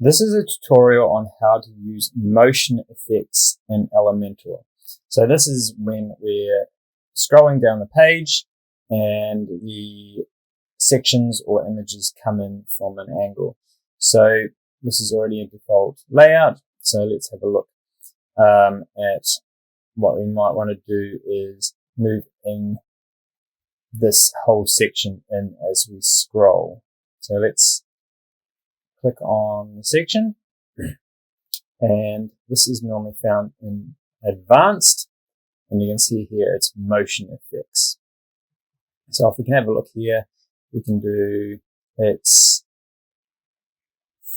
This is a tutorial on how to use motion effects in Elementor. So this is when we're scrolling down the page and the sections or images come in from an angle. So this is already a default layout. So let's have a look at what we might want to do is move in this whole section in as we scroll. So let's click on the section, and this is normally found in advanced, and you can see here it's motion effects. So if we can have a look here, we can do its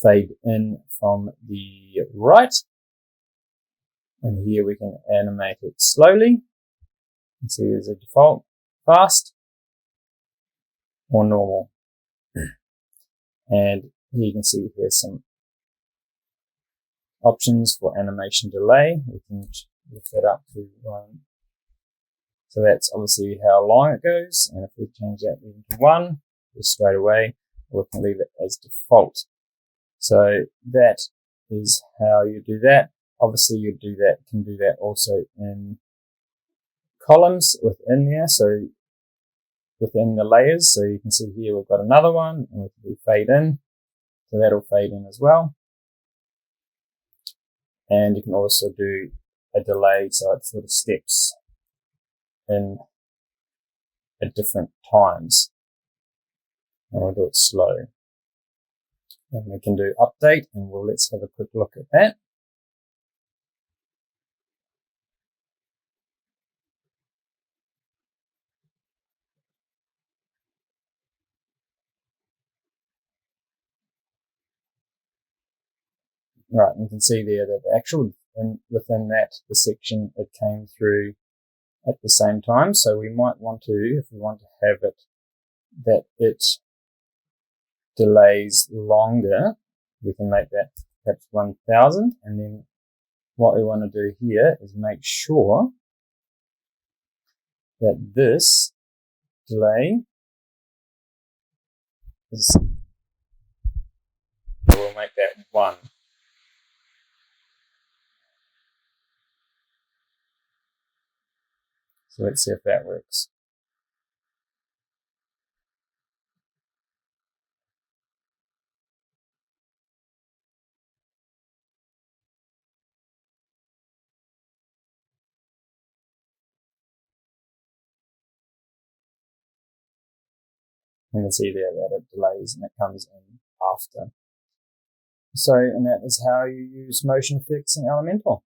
fade in from the right, and here we can animate it slowly. You can see there's a default, fast, or normal. And here you can see here's some options for animation delay. We can lift that up to 1. So that's obviously how long it goes. And if we change that even to 1, just straight away, we can leave it as default. So that is how you do that. Obviously you can do that also in columns within there. So within the layers. So you can see here we've got another one, and we can do fade in. So that'll fade in as well. And you can also do a delay, so it sort of steps in at different times. And we'll do it slow. And we can do update, and let's have a quick look at that. Right, you can see there that actually within that, the section, it came through at the same time. So we might want to, if we want to have it, that it delays longer, we can make that perhaps 1000. And then what we want to do here is make sure that this delay is, we'll make that 1. So let's see if that works. You can see there that it delays and it comes in after. So, and that is how you use motion effects in Elementor.